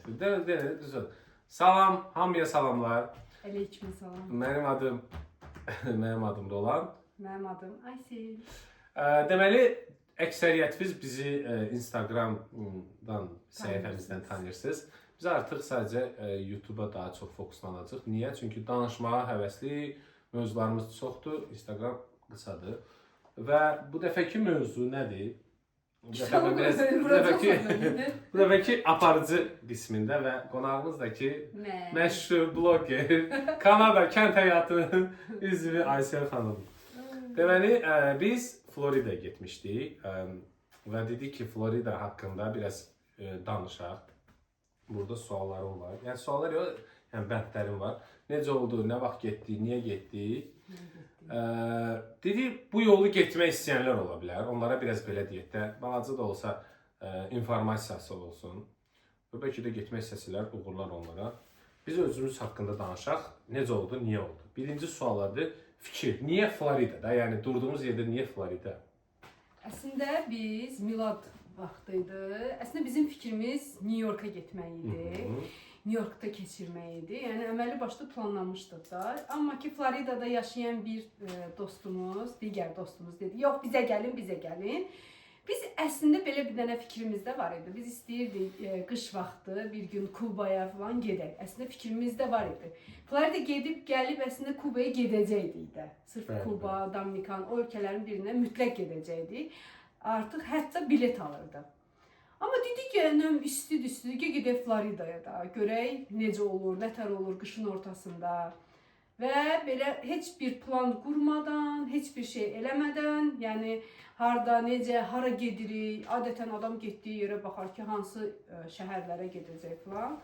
Düzün. Salam, hamıya salamlar. Aleyküm salam. Mənim adım Roland. Mənim adım Aysel. Deməli, əksəriyyətiniz bizi Instagramdan, səhifəmizdən tanıyırsınız. Biz artıq sadəcə YouTube-a daha çox fokuslanacağıq. Niyə? Çünki danışmağa həvəsli, mövzularımız çoxdur. Instagram qısadır. Və bu dəfəki mövzu nədir? Bu dəfəki aparıcı qismində və qonağımız da ki, məşhur bloger, Kanada kənd həyatının üzvü Aysel xanım. Deməli, biz Floridaya getmişdik və dedik ki, Florida haqqında biraz danışaq. Burada suallarım var. Yəni suallar yox, yəni bəndlərim var. Necə oldu, nə vaxt getdik, niyə getdik? Dedik, bu yolu getmək istəyənlər ola bilər. Onlara biraz belə deyək də, balaca da olsa informasiyası olsun. Və bəlkə də getmək istəsələr, uğurlar onlara. Biz özümüz haqqında danışaq. Necə oldu, niyə oldu? Birinci sualadır, fikir. Niyə Floridada? Yəni durduğumuz yerdə niyə Florida? Əslində biz Milad vaxtıydı. Əslində bizim fikrimiz New York'a getmək idi. New York'da keçirmək idi. Yəni əməlli başlı planlamışdıq da. Amma ki Floridada yaşayan bir dostumuz, digər dostumuz dedi, yox bizə gəlin. Biz əslində belə bir dənə fikrimiz də var idi. Biz istəyirdik qış vaxtı bir gün Kubaya falan gedək. Əslində fikrimiz də var idi. Florida gedib gəlib əslində Kubaya gedəcəkdik də. Sırf Kuba, Dominikan o ölkələrin birinə mütləq gedəcəkdik. Artıq hətta bilet alırdıq. Amma dedik ki, istidir, gedək Floridaya da, görək necə olur, nətər olur qışın ortasında. Və belə heç bir plan qurmadan, heç bir şey eləmədən, yəni harda, necə, hara gedirik, adətən adam getdiyi yerə baxar ki, hansı şəhərlərə gedəcək falan.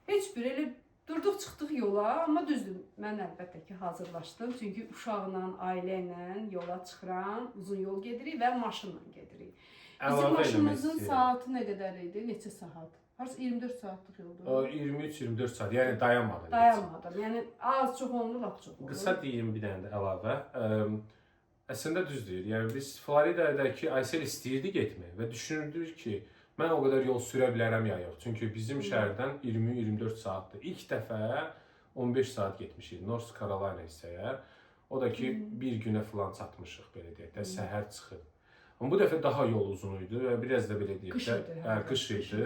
Heç bir elə durduq, çıxdıq yola, amma düzdür, mən əlbəttə ki, hazırlaşdım. Çünki uşaqla, ailə ilə yola çıxıram, uzun yol gedirik və maşınla gedirik. Bizim maşınımızın saatı nə qədər idi? Neçə saat? Harası 24 saatlıq yoldur. 23-24 saat, yəni dayanmadan. Dayanmadan, yəni az çox olunur, lap çox olur. Qısa deyim bir dənə də əlavə. Əslində düz deyir. Yəni biz Floridadakı Aysel istəyirdi getmək və düşünürdük ki, mən o qədər yol sürə bilərəm ya yox. Çünki bizim şəhərdən 20-24 saatdır. İlk dəfə 15 saat getmişik North Carolina hissəyə. O da ki, bir günə falan çatmışıq belə deyək də, səhər çıxıb. Amma bu dəfə daha yol uzun idi və biraz da belə deyək də, qış idi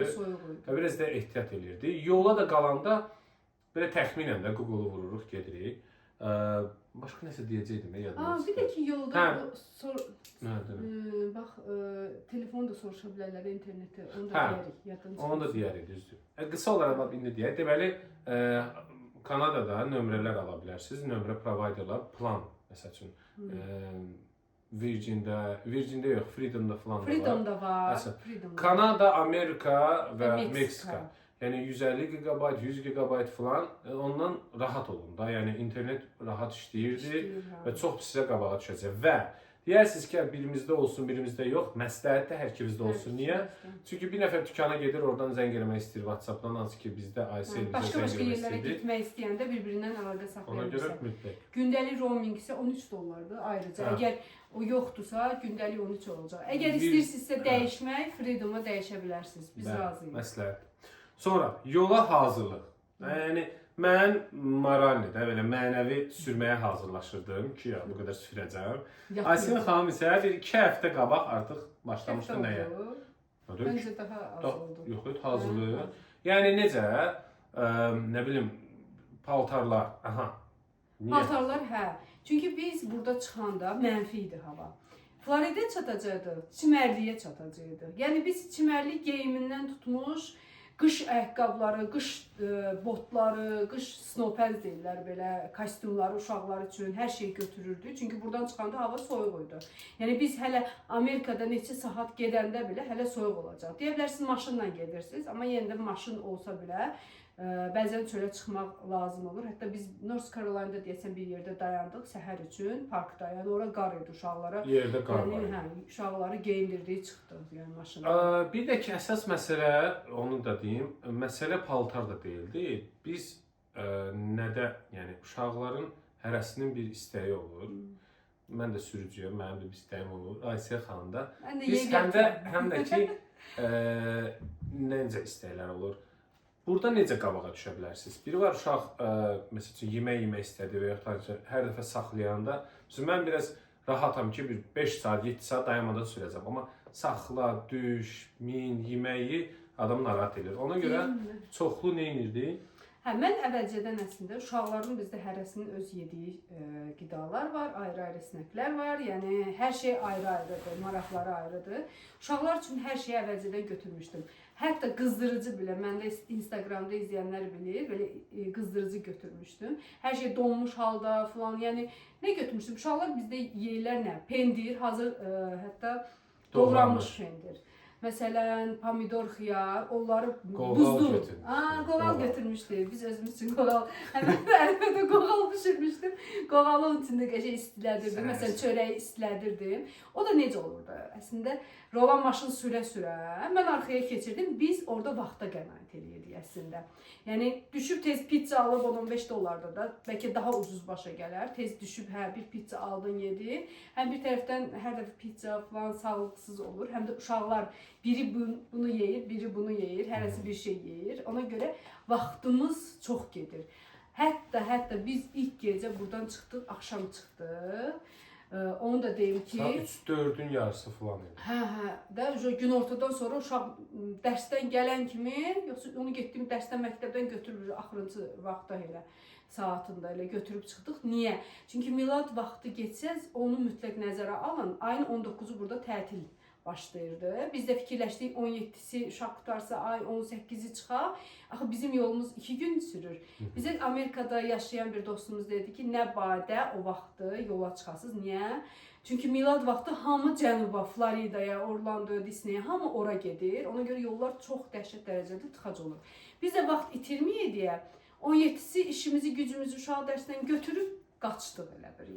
və biraz da ehtiyat edirdi. Yola da qalanda belə təxminən də Google-u vururuq, gedirik. Başqa nəsə deyəcəkdim, yadımda. Bir də ki, yolda bax, telefonu da soruşa bilərlər, interneti, onu da deyərik, yaddan çıxır. Onu da deyərik, düzdür. Qısa olaraq indi deyək. Deməli, Kanadada nömrələr ala bilərsiniz, nömrə providerlər, plan, məsəl üçün. Virgin-də yox, Freedom-da falan da var. Freedom-da var. Kanada, Amerika və Meksika. Yəni 150 GB, 100 GB falan ondan rahat olun da. Yəni internet rahat işləyirdi və çox sizə qabağa düşəcək. Və deyərsiniz ki, birimizdə olsun, birimizdə yox. Məsləhət də hər ikimizdə olsun. Niyə? Çünki bir nəfər dükana gedir, oradan zəng eləmək istəyir WhatsApp-dan, hansı ki bizdə Aysel bizə zəng eləmək istəyir. Başqa yerlərə getmək istəyəndə bir-birindən əlaqə saxlaya Ona görə mütləq. Gündəlik roaming isə 13 dollardır ayrıca. Əgər o yoxdursa, gündəlik 13 olacaq. Əgər istəyirsinizsə dəyişmək, Freedom-a dəyişə bilərsiniz. Biz razıyıq. Məsləhət. Sonra yola hazırlıq. Yəni mən moralni də belə mənəvi sürməyə hazırlaşırdım ki, bu qədər sürəcəm. Aysel xanım isə bir 2 həftə qabaq artıq başlamışdı nəyə? Məncə daha az oldu. Yox, hazırlıq. Yəni necə? Nə bilim, paltarlar. Paltarlar, hə. Çünki biz burada çıxanda mənfi idi hava. Florida çatacaqdı, çimərliyə çatacaqdı. Yəni biz çimərlik geyimindən tutmuş, qış ayaqqabıları, qış botları, qış snowpants deyirlər belə, kostyumları uşaqlar üçün hər şey götürürdük. Çünki buradan çıxanda hava soyuq idi. Yəni biz hələ Amerikada neçə saat gedəndə belə hələ soyuq olacaq. Deyə bilərsiniz maşınla gedirsiniz, amma yenə də maşın olsa belə bəzən çölə çıxmaq lazım olur. Hətta biz North Carolina'da deyəsən bir yerdə dayandıq səhər üçün parkda. Yəni ora qar idi uşaqlara. Yerdə qar var. Yəni uşaqları geyindirdik, çıxdıq yəni maşına. Bir də ki əsas məsələ, onu da deyim, məsələ paltar da deyildi. Biz nədə, yəni uşaqların hərəsinin bir istəyi olur. Mən də sürücüyəm, mənim də bir istəyim olur. Aysel xanım da. Biz həm də ki necə istəklər olur. burada necə qabağa düşə bilərsiniz? Biri var uşaq məsəl üçün yemək istədi və yaxud da hər dəfə saxlayanda, mən biraz rahatam ki, bir 5 saat, 7 saat dayanmadan sürəcəm, amma saxla, düş, min, yeməyi adamı narahat edir. Ona görə çoxlu nə edirdi? Hə, mən əvvəlcədən əslində uşaqların bizdə hərəsinin öz yediyi qidalar var, ayrı-ayrı snəklər var. Yəni hər şey ayrı-ayrıdır, maraqları ayrıdır. Uşaqlar üçün hər şeyi əvvəlcədən götürmüşdüm. Hətta qızdırıcı belə, məndə Instagramda izləyənlər bilir, belə qızdırıcı götürmüşdüm. Hər şey donmuş halda falan. Yəni nə götürmüşdüm? Uşaqlar bizdə yeyirlər nə? Pendir, hazır hətta doğranmış pendir. Məsələn, pomidor, xiyar, onları buzlu. Qoğal götürmüşdük. Biz özümüz üçün qoğal. Həmən əlimdə qoğal bişirmişdim. Qoğalı onun içində qəşəng istilədirdim. Məsələn, çörəyi istilədirdim. O da necə olurdu? Əslində, rolan maşın sürə-sürə mən arxaya keçirdim. Biz orada vaxta qənaət edirdik əslində. Yəni, düşüb tez pizza alıb 15 dollarda da, bəlkə daha ucuz başa gələr. Tez düşüb, hə, bir pizza aldın, yedi. Həm bir tərəfdən hər dəfə pizza falan sağlıqsız olur. Həm də uşaqlar biri bunu yeyir, biri bunu yeyir, hərəsi bir şey yeyir. Ona görə vaxtımız çox gedir. Hətta biz ilk gecə buradan çıxdıq, axşam çıxdıq. Onu da deyim ki... Saat 3-4-ün yarısı falan idi. Hə, gün ortadan sonra uşaq dərsdən gələn kimi, yoxsa onu getdiyim dərsdən, məktəbdən götürür, axırıncı vaxtda elə, saatında elə götürüb çıxdıq. Niyə? Çünki milad vaxtı geçsəz, onu mütləq nəzərə alın. Ayın 19-u burada tətil başlayırdı. Biz də fikirləşdik 17-si uşaq qutarsa ay 18-i çıxaq. Axı bizim yolumuz 2 gün sürür. Bizə Amerikada yaşayan bir dostumuz dedi ki, nə badə o vaxtı yola çıxasınız. Niyə? Çünki milad vaxtı hamı cənuba, Floridaya, Orlando, Disney'ə hamı ora gedir. Ona görə yollar çox dəhşət dərəcədə tıxac olur. Biz də vaxt itirməyək deyə 17-si işimizi, gücümüzü uşaq dərsindən götürüb qaçdıq elə bir.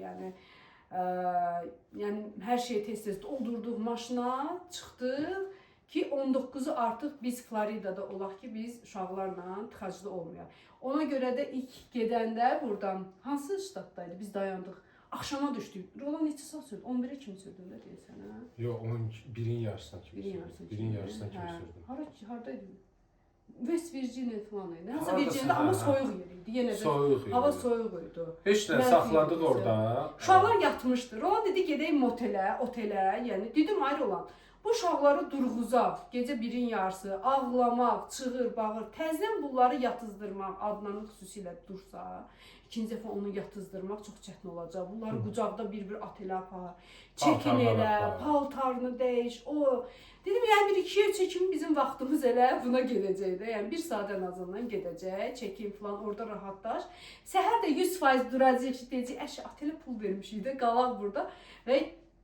Yəni hər şeyi tez-tez doldurduq maşına, çıxdıq ki 19-u artıq biz Floridada olaq ki biz uşaqlarla tıxacda olmayaq. Ona görə də ilk gedəndə buradan hansı ştatdaydı biz dayandıq. Axşama düşdük. Rolan neçə saat sürdü? 11-ə kimi sürdün də deyəsən, hə? Yox, 1-in yarısına kimi sürdüm. 1-in yarısına kimi sürdüm. Haradaydı? West Virginia falan idi. Hansı Virginia'da amma soyuq yer idi. Yenə də soyuq idi. Hava soyuq idi. Heç nə saxladıq orada. Uşaqlar yatmışdı. Rolan dedi gedək motelə, otelə. Yəni dedim ayrı olan. Bu uşaqları durğuzaq, gecə 1-in yarısı, ağlamaq, çığır, bağır, təzdən bunları yatızdırmaq, Adnanın xüsusilə dursa, ikinci dəfə onu yatızdırmaq çox çətin olacaq. Bunları qucaqda bir-bir otelə apar, çəkin elə, paltarını dəyiş, o. Dedim, yəni 1-2 çəkim bizim vaxtımız elə buna gedəcəkdir. Yəni 1 saat ən azından gedəcək, çəkim falan, orada rahatlaş. Səhər də 100% duracaq ki, deyəcək, əşi, otelə pul vermişik də, qalaq burada və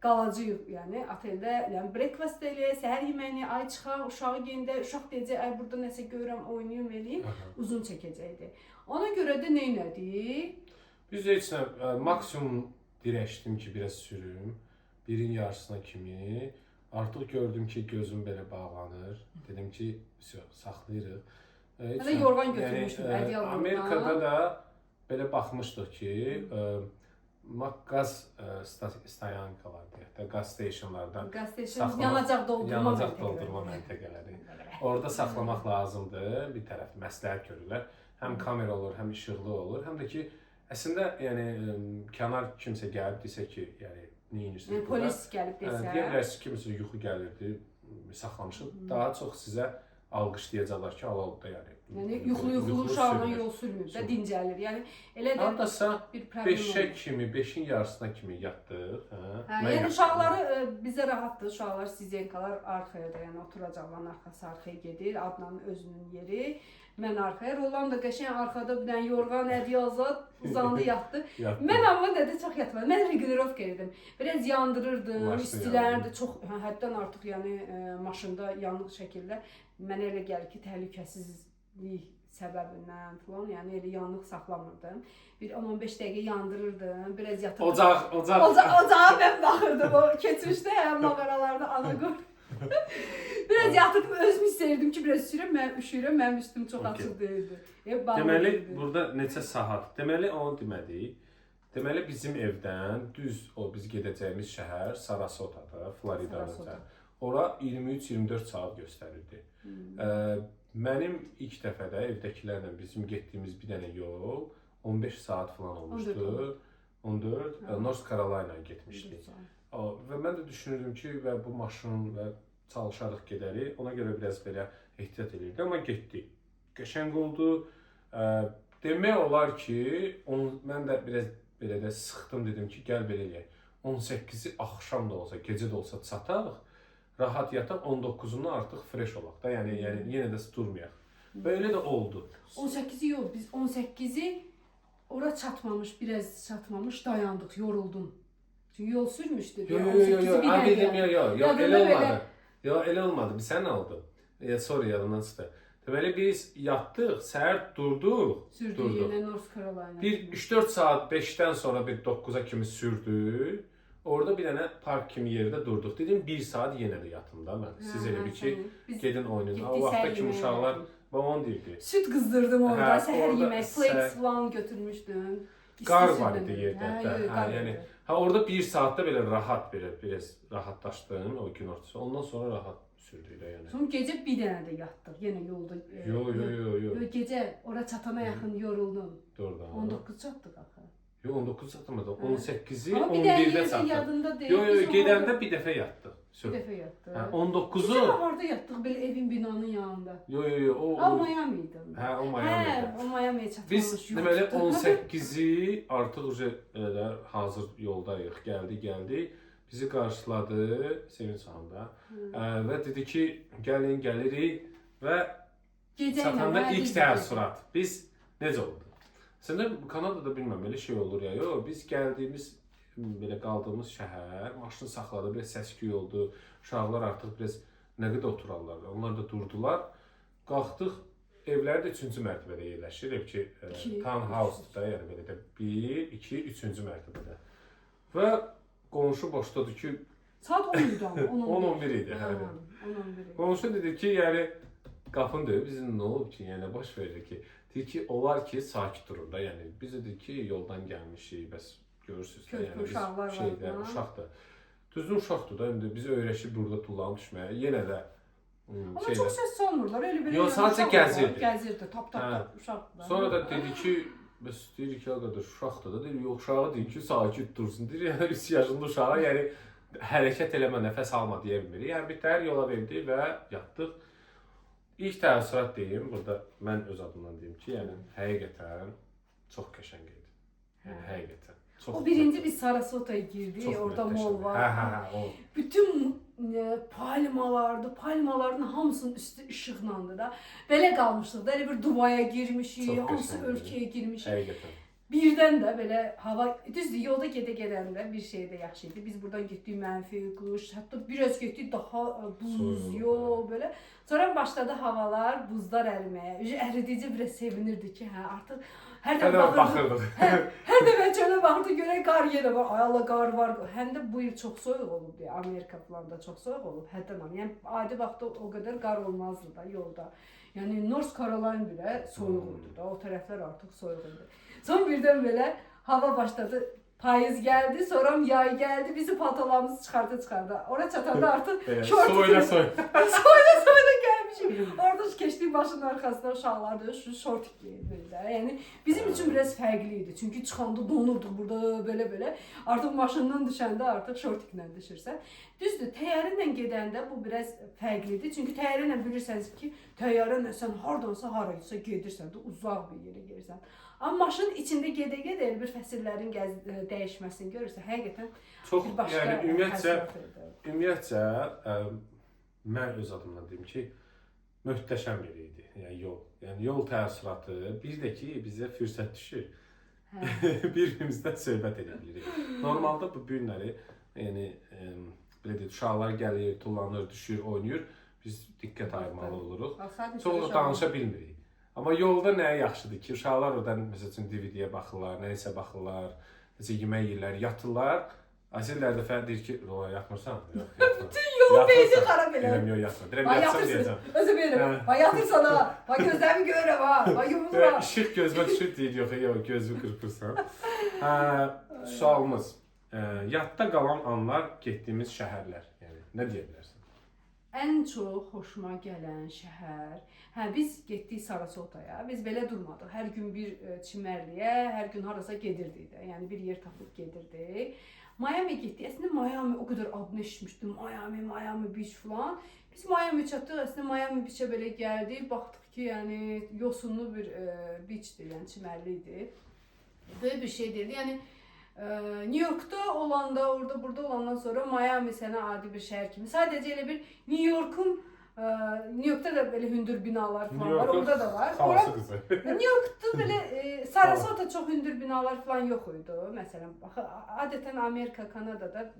qalacağıq, yəni oteldə, yəni breakfast eləyək, səhər yeməyini, ay çıxaq, uşağı geyində, uşaq deyəcək, ay burada nəsə görürəm, oynayım, eləyim, uzun çəkəcəkdir. Ona görə də nə elədik? Biz heç nə, maksimum dirəşdim ki, biraz sürüm, 1-in yarısına kimi. Artıq gördüm ki, gözüm belə bağlanır. Dedim ki, saxlayırıq. Hələ yorğan götürmüşdüm, ədyal yorğan. Amerikada da belə baxmışdıq ki, qaz stayankalar deyək də, qaz stationlardan yanacaq doldurma məntəqələri. Orada saxlamaq lazımdır, bir tərəf məsləhət görürlər. Həm kamera olur, həm işıqlı olur, həm də ki, əslində, yəni, kənar kimsə gəlib desə ki, yəni, Yəni polis gəlib desə. Deyə bilərsiniz ki, məsələn, yuxu gəlirdi, saxlamışıq. Daha çox sizə alqışlayacaqlar ki, al-alda yəni. Yəni yuxulu uşaqla yol sürmür də, dincəlir. Yəni elə də bir problem olur. 5-ə kimi, 5-in yarısına kimi yatdıq. Yəni uşaqları bizə rahatdır. Uşaqlar sizenkalar arxaya da, yəni oturacaqların arxası arxaya gedir. Adnanın özünün yeri. Mən arxaya, Roland da qəşəng arxada bir dənə yorğan, ədyazat uzandı, yatdı. Mən amma nədə çox yatmadım. Mən regenerovka edim. Biraz yandırırdım, istilərdi. Çox, həddən artıq yəni maşında yanıq şəkildə. Mənə elə gəlir ki, təhlükəsizlik səbəbindən falan, yəni elə yanıq saxlamırdım. Bir 15 dəqiqə yandırırdım, biraz yatırdım. Ocağa mən baxırdım, o keçmişdə həm mağaralarda ana qoy. Biraz yatırdım, özümü istəyirdim ki, biraz sürəm, mən üşüyürəm, mənim üstüm çox açıq deyildi. Deməli, burada neçə saat? Deməli, onu demədik. Deməli, bizim evdən düz o biz gedəcəyimiz şəhər Sarasotadır, Florida'da. Ora 23-24 saat göstərirdi. Mənim ilk dəfədə evdəkilərlə bizim getdiyimiz bir dənə yol 15 saat falan olmuşdu. 14 North Carolina getmişdik. Və mən də düşünürdüm ki, və bu maşın və çalışarıq gedərik. Ona görə biraz belə ehtiyat edirdik, amma getdik. Qəşəng oldu. Demək olar ki, mən də biraz belə də sıxdım, dedim ki, gəl belə eləyək. 18-i axşam da olsa, gecə də olsa çataq, rahat yataq, 19-unu artıq fresh olaq da, yəni yenə də durmayaq. Və elə də oldu. 18-i yox, biz 18-i ora çatmamış, biraz çatmamış dayandıq, yoruldum. Çünki yol sürmüşdü. Yox, elə olmadı. Yox, elə olmadı. Sən aldın. Sonra yadımdan çıxdı. Deməli biz yatdıq, səhər durduq. Sürdük yenə North Carolina. Bir 3-4 saat 5-dən sonra bir 9-a kimi sürdük. Orada bir dənə park kimi yerdə durduq. Dedim 1 saat yenə də yatım da mən. Siz elə bir ki, gedin oynayın. O vaxtda ki uşaqlar babam deyirdi. Süt qızdırdım orada, səhər yemək, flakes falan götürmüşdüm. Qar var idi yerdə. Yəni orada 1 saatda belə rahat biraz rahatlaşdım o gün ortası. Ondan sonra rahat sürdük də yəni. Sonra gecə bir dənə də yatdıq yenə yolda. Yox. Gecə ora çatana yaxın yoruldum. Doğrudan. 19 çatdıq axı. Yox 19 çatmadı. 18-i Amma 11-də çatdıq. Yadında deyil. Yox, gedəndə bir dəfə yatdıq. Bir dəfə yatdıq. 19-u. Biz harda yatdıq belə evin binanın yanında. Yox, o Miami idi. O Miami idi. O Miami'yə çatmamış. Biz deməli 18-i artıq elə hazır yoldayıq. Gəldik. Bizi qarşıladı Sevinç xanım da. Və dedi ki, gəlin, gəlirik və çatanda ilk təəssürat. Biz necə oldu? Sən də Kanadada bilməm, elə şey olur ya. Yox, biz gəldiyimiz, belə qaldığımız şəhər, maşını saxladı, biraz səs-küy oldu. Uşaqlar artıq biraz nə qədər oturarlar. Onlar da durdular. Qalxdıq, evləri də 3-cü mərtəbədə yerləşir. Ev ki, townhouse-dur da, yəni belə də 1, 2, 3-cü mərtəbədə. Və qonşu boşdadır ki... Saat 10 idi ama, 10-11 idi. Qonşu dedi ki, yəni qapını döyüb, bizim nə olub ki, yəni baş verir ki, deyir ki, olar ki, sakit durur da, yəni biz də deyir ki, yoldan gəlmişik, bəs görürsünüz də, yəni biz şeydə, uşaqdır. Düzdür, uşaqdır da, indi bizi öyrəşib burada tullanıb düşməyə, yenə də Ama çok ses salmırlar, öyle bir... Yox, sadəcə gəzirdi. Gəzirdi, tap, uşaqdır. Sonra da dedi ki, bəs deyir ki, qədər uşaqdır da, deyir, yox, uşağı deyir ki, sakit dursun, deyir, yəni 3 yaşında uşağı, yəni hərəkət eləmə, nəfəs alma deyə bilmirik. Yəni bir təhər yola verdi və yatdıq. İlk təəssürat deyim, burada mən öz adımdan deyim ki, yəni həqiqətən çox qəşəng idi. Yəni həqiqətən. O birinci biz Sarasota'ya girdik, orada mol var. Bütün palmaların hamısının üstü işıqlandı da. Belə qalmışdıq da, elə bir Dubaya girmişik, hansı ölkəyə girmişik. Həqiqətən. Birdən də belə hava, düzdür, yolda gedəndə bir şey də yaxşı idi. Biz buradan getdik mənfi, qış, hətta biraz getdik daha buz, belə. Sonra başladı havalar, buzlar əriməyə. Əridici biraz sevinirdik ki, artıq hər dəfə baxırdıq. Hər dəfə çölə baxırdıq, görək qar yenə var. Ay Allah, qar var. Həm də bu il çox soyuq olub deyə, Amerika falan da çox soyuq olub. Həddən amma. Yəni adi vaxtda o qədər qar olmazdı da yolda. Yəni North Carolina belə soyuq idi da, o tərəflər artıq soyuq idi. Son birdən belə hava başladı. Payız gəldi, sonra yay gəldi, bizi paltolarımızı çıxardı. Ora çatanda artıq soyla gəlmişim. Orada keçdiğim başının arxasında uşaqlar da şu şort giyinirdi. Yəni bizim üçün biraz fərqli idi. Çünki çıxanda donurduq burada belə. Artıq maşından düşəndə artıq şortiklə düşürsən. Düzdür, təyyarə ilə gedəndə bu biraz fərqlidir. Çünki təyyarə ilə bilirsiniz ki, təyyarə ilə sən hardansa haraysa gedirsən də, uzaq bir yerə gedirsən. Amma maşının içində gedə-gedə elə bir fəsillərin dəyişməsini görürsə, həqiqətən bir başqa ümumiyyətcə, mən öz adımdan deyim ki, möhtəşəm bir idi, yəni yol. Yəni yol təəssüratı, bir də ki, bizə fürsət düşür. Bir-birimizdən söhbət edə bilirik. Normalda bu günləri, yəni, belə deyək, uşaqlar gəlir, tullanır, düşür, oynayır, biz diqqət ayırmalı oluruq. Çox danışa bilmirik. Amma yolda nəyə yaxşıdır ki, uşaqlar oradan məsəl üçün DVD-yə baxırlar, nəyisə baxırlar, necə yemək yeyirlər, yatırlar. Asillər dəfə deyir ki, "Rola yatmırsan?" Yox, yatmır. Bütün yolu beyni xarab elə. Yox, yatmır. Deyirəm, yatsam deyəcəm. Özü verir. Bax yatırsan ha. Bax gözlərimi görürəm ha. Bax yumruğa. İşıq gözümə düşür deyir, yox, gözümü qırpırsan. Sualımız, yadda qalan anlar getdiyimiz şəhərlər, yəni nə deyə bilərsən? ən çox xoşuma gələn şəhər. Hə, biz getdik Sarasotaya. Biz belə durmadıq. Hər gün bir çimərliyə, hər gün harasa gedirdik də. Yəni bir yer tapıb gedirdik. Miami getdik. Əslində Miami o qədər adını eşitmişdim. Miami Beach falan. Biz Miami çatdıq. Əslində Miami Beach-ə belə gəldik. Baxdıq ki, yəni yosunlu bir beachdir, yəni çimərli idi. Böyle bir şey deyildi. Yəni New York'ta olanda, orada burada olandan sonra Miami sənə adi bir şəhər kimi. Sadəcə elə bir New York'un New York'ta da böyle hündür binalar falan var. Orada da var. New York'ta böyle Sarasota çok hündür binalar falan yok idi. Mesela adeten Amerika, Kanada'da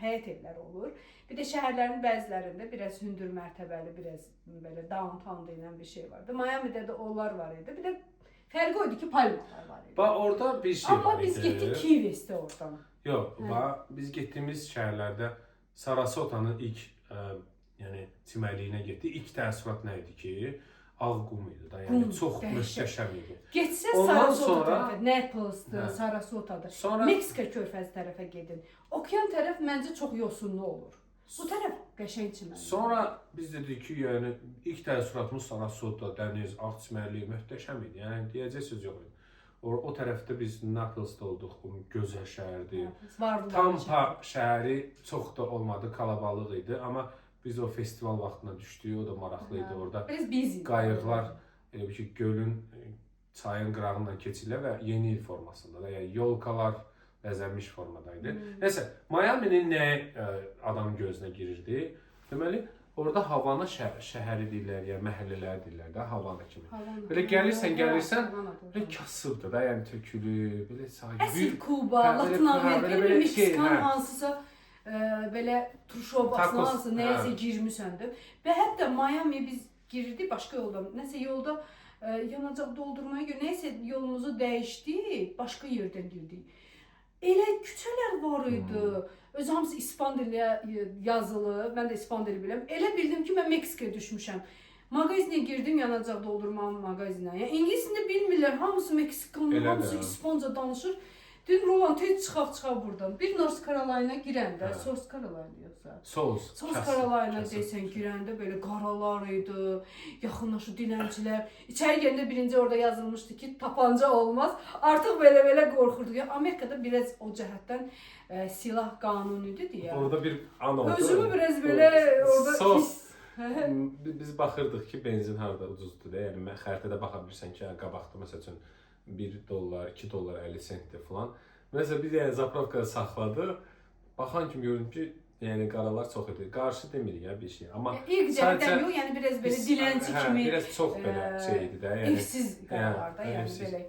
həyət evləri olur. Bir de şehirlerin bəzilərində biraz hündür mərtəbəli, biraz böyle downtown denilen bir şey vardı. Miami'de de onlar var idi. Bir de fərqi oydu ki palmalar var idi. Orada bir şey var idi. Ama biz gittik Key West'e oradan. Yok, biz gittiğimiz şehirlerde Sarasota'nın ilk yəni çimərliyinə getdik. İlk təəssürat nə idi ki, ağ qum idi da, yəni çox möhtəşəm idi. Getsə Sarasota tərəfə, Naples'dır, Sarasota'dır. Sonra Meksika körfəzi tərəfə gedin. Okean tərəf məncə çox yosunlu olur. Bu tərəf qəşəng çimərlik. Sonra biz dedik ki, yəni ilk təəssüratımız Sarasota, dəniz, ağ çimərliyi möhtəşəm idi. Yəni deyəcək söz yox idi. O tərəfdə biz Naples'da olduq, gözəl şəhərdir. Tampa şəhəri çox da olmadı, kalabalıq idi, amma biz o festival vaxtına düşdük, o da maraqlı idi orada. Qayıqlar elə bir ki, gölün, çayın qırağından keçirlər və yeni il formasında da, yəni yolkalar bəzənmiş formadaydı. Nəsə, Miami'nin nə adamın gözünə girirdi? Deməli, orada Havana şəhəri deyirlər, yəni məhəllələr deyirlər də, Havana kimi. Belə gəlirsən, belə kasıbdır da, yəni tökülü, belə sahibi. Əsl Kuba, Latin Amerika, bir Meksikan hansısa belə turşobasına hansı nəyəsə girmişsəndir. Və hətta Miami'yə biz girdik başqa yolda, nəsə yolda yanacaq doldurmaya görə nəyəsə yolumuzu dəyişdik, başqa yerdən girdik. Elə küçələr var idi. Öz hamısı İspan dili yazılı, mən də İspan dili biləm. Elə bildim ki, mən Meksikaya düşmüşəm. Mağazinə girdim, yanacaq doldurma mağazinə. Yəni ingiliscə bilmirlər, hamısı Meksikanlı, hamısı İspanca danışır. Dedim, Roland, tez çıxaq buradan. Bir North Carolina girəndə, South Carolina yoxsa? South Carolina deysən girəndə belə qaralar idi, yaxınlaşır dilənçilər. İçəri gələndə birinci orada yazılmışdı ki, tapanca olmaz. Artıq belə qorxurduq. Amerikada biraz o cəhətdən silah qanunidir deyə. Orada bir an oldu. Özümü biraz belə orada his. Biz baxırdıq ki, benzin harada ucuzdur da. Yəni xəritədə baxa bilirsən ki, qabaqda məsəl üçün $1, $2, 50 sentdir falan. Mesela biz yəni zapravkada saxladıq. Baxan kimi gördüm ki, yəni qaralar çox idi. Qarşı demirik ya bir şey. Amma ilk cəhətdən yox, yəni biraz belə dilənçi kimi. Biraz çox belə şey idi də. Yəni evsiz qaralar da, yəni belə.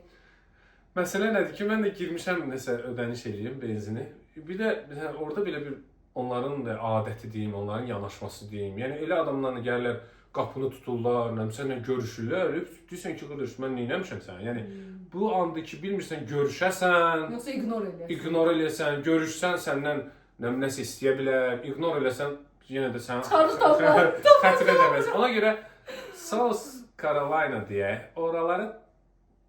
Məsələ nədir ki, mən də girmişəm nəsə ödəniş eləyim benzini. Bir də orada belə bir onların da adəti deyim, onların yanaşması deyim. Yəni elə adamlarla gəlirlər, qapını tuturlar, sənlə görüşürlər. Deyirsən ki, qardaş, mən neyləmişəm sənə? Yəni bu andı ki, bilmirsən görüşəsən, yoxsa ignor eləyəsən, görüşsən səndən nəsə istəyə bilər, ignor eləsən yenə də sən xətir edəməz. Ona görə South Carolina deyək, oraları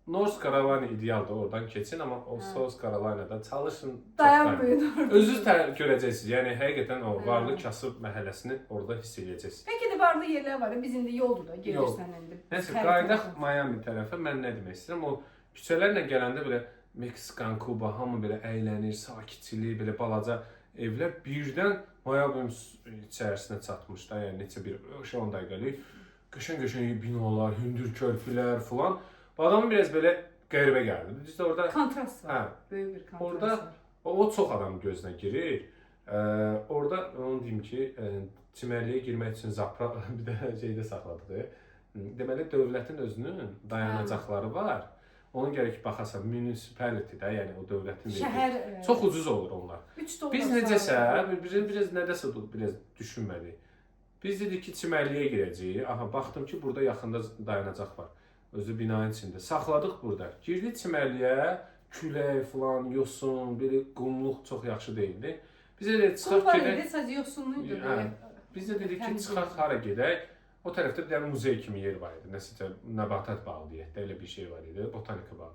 North Carolina idealdır, oradan keçin, amma o South Carolina'da çalışın. Dayanmayın orada. Özünüz görəcəksiniz, yəni həqiqətən o varlı kasıb məhəlləsini orada hiss edəcəksiniz. Bəlkə də varlı yerlər var, biz indi yoldur da, gedirsən indi. Nəsə, qayıdaq Miami tərəfə, mən nə demək istəyirəm, o küçələrlə gələndə belə Meksikan, Kuba, hamı belə əylənir, sakitçilik, belə balaca evlər birdən Miami içərisinə çatmış da, yəni neçə bir 10 dəqiqəlik qəşəng binalar, hündür körpülər falan. Bu adamın biraz belə qəribə gəldi. Düzdür orada kontrast var. Böyük bir kontrast. Orada o çox adamın gözünə girir. Orada onu deyim ki, çimərliyə girmək üçün bir də şeydə saxladığı. Deməli dövlətin özünün dayanacaqları var. Onun gərək baxasan municipality də, yəni o dövlətin şəhər çox ucuz olur onlar. $3 Biz necəsə biraz nədəsə biraz düşünmədik. Biz dedik ki, çimərliyə girəcəyik. Aha, baxdım ki, burada yaxında dayanacaq var. Özü binanın içində. Saxladıq burada. Girdik çimərliyə, külək falan, yosun, belə qumluq çox yaxşı deyildi. Biz də çıxaq gedək. Sadəcə yosunluydu. Biz də dedik ki, çıxaq hara gedək. O tərəfdə bir muzey kimi yer var idi. Nəsə nəbatat bağı deyək də, elə bir şey var idi, botanika bağı.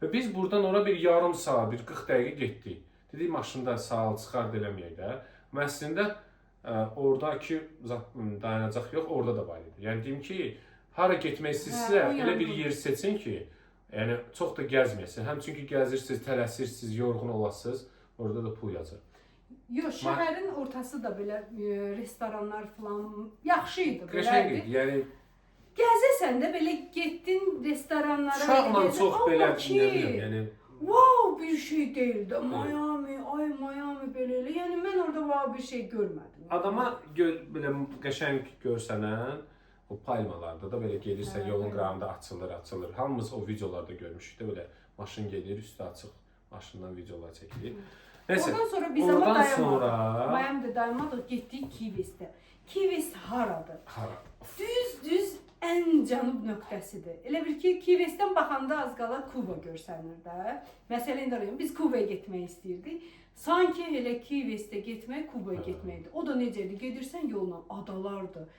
Və biz buradan ora bir yarım saat, bir 40 dəqiqə getdik. Dedik maşında sağ çıxard eləməyək də. Amma əslində oradakı dayanacaq yox, orada da var idi. Yəni deyim ki, hara getmək istəyirsinizsə, elə bir yer seçin ki, yəni çox da gəzməyəsiniz. Həm çünki gəzirsiniz, tələsirsiniz, yorğun olasınız, orada da pul yazır. Yox, şəhərin ortası da belə restoranlar falan yaxşı idi. Qəşəng idi. Yəni gəzəsən də belə getdin restoranlara. Uşaqla çox belə nə bilim, yəni wow, bir şey deyildi. Miami, ay Miami belə elə. Yəni mən orada wow bir şey görmədim. Adama belə qəşəng görsənən o palmalarda da belə gelirsə yolun qırağında açılır. Hamımız o videolarda görmüşük də belə maşın gedir, üstü açıq maşından videolar çəkilir. Nəysə. Ondan sonra biz ama dayanmadıq. Miami'də dayanmadıq, getdik Key West'ə. Key West haradır? Hara? Düz ən cənub nöqtəsidir. Elə bil ki, Key West'dən baxanda az qala Kuba görsənir də. Məsələn də biz Kubaya getmək istəyirdik. Sanki elə Key West'ə getmək Kubaya getməkdir. O da necədir? Gedirsən yolla adalardır.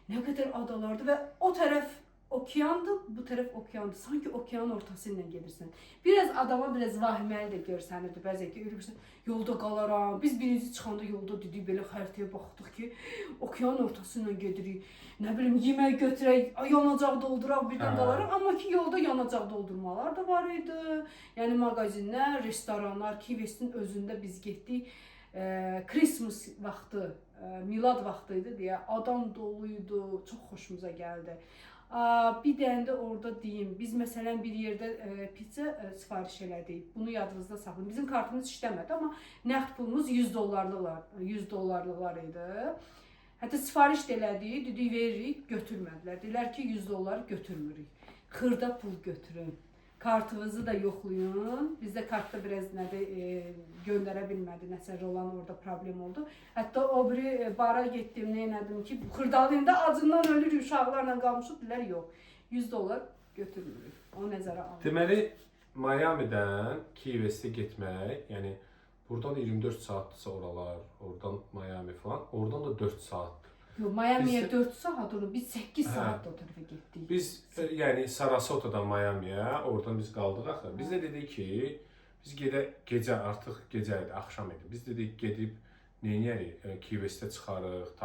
Nə qədər adalardır və o tərəf okeandır, bu tərəf okeandır. Sanki okeanın ortası ilə gedirsən. Biraz adama biraz vahiməli də görsənirdi. Bəzən ki, ölürsən, yolda qalaram. Biz birinci çıxanda yolda dedik, belə xəritəyə baxdıq ki, okeanın ortası ilə gedirik. Nə bilim, yemək götürək, yanacaq dolduraq, birdən qalarıq. Amma ki, yolda yanacaq doldurmalar da var idi. Yəni mağazinlər, restoranlar, Key West'in özündə biz getdik. Christmas vaxtı, milad vaxtı idi deyə adam doluydu, çox xoşumuza gəldi. Bir dənə də orada deyim, biz məsələn bir yerdə pizza sifariş elədik. Bunu yadınızda saxlayın. Bizim kartımız işləmədi, amma nəqd pulumuz $100 idi. Hətta sifariş də elədik, dedik veririk, götürmədilər. Dedilər ki $100 götürmürük. Xırda pul götürün. Kartınızı da yoxlayın. Bizdə kartda biraz nədir göndərə bilmədi, nəsə olan orada problem oldu. Hətta o biri bara getdim, nə elədim ki, xırdalayında acından ölür uşaqlarla qalmışıq. Dedilər yox, $100 götürmürük. O nəzərə alın. Deməli, Miami'dən Key West'ə getmək, yəni buradan 24 saatdırsa oralar, oradan Miami falan, oradan da 4 saat. Yox, Miami'yə 4 saat olur, biz 8 saat o tərəfə getdik. Biz yəni Sarasota'dan Miami'yə, oradan biz qaldıq axı. Biz də dedik ki, biz gecə artıq gecə idi, axşam idi. Biz dedik gedib neyniyərik? Key West'ə çıxarıq,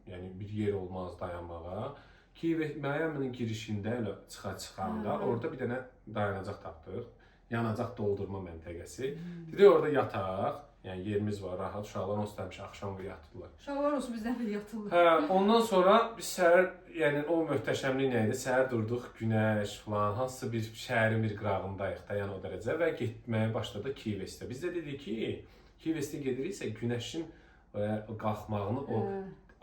yəni bir yer olmaz dayanmağa. Miami'nin girişində elə çıxanda orada bir dənə dayanacaq tapdıq. Yanacaq doldurma məntəqəsi. Dedik orada yataq. Yəni yerimiz var, rahat uşaqlar onsuz da həmişə axşam yatırlar. Uşaqlar olsun bizdən belə yatırlar. Hə, ondan sonra biz səhər, yəni o möhtəşəmlik nə idi? Səhər durduq, günəş falan, hansısa bir şəhərin bir qırağındayıq da, yəni o dərəcə və getməyə başladıq Key West'ə. Biz də dedik ki, Key West'ə gediriksə günəşin qalxmağını o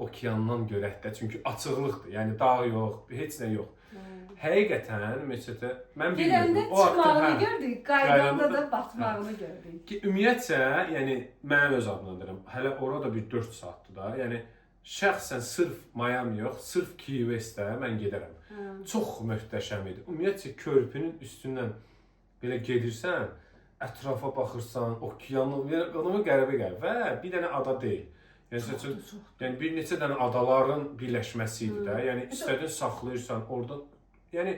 okeandan görək də, çünki açıqlıqdır. Yəni dağ yox, heç nə yox. Həqiqətən məsələn mən bilmirdim. O çıxmağını gördük, qaydanda da batmağını gördük. Ki ümumiyyətcə, yəni mənim öz adlandırım. Hələ orada bir 4 saatdır da. Yəni şəxsən sırf Miami yox, sırf Key West'ə mən gedərəm. Çox möhtəşəm idi. Ümumiyyətcə körpünün üstündən belə gedirsən, ətrafa baxırsan, okeanı, ona qəribə gəlir və bir dənə ada deyil. Yəni bir neçə dənə adaların birləşməsi idi də. Yəni istədin saxlayırsan orada. Yəni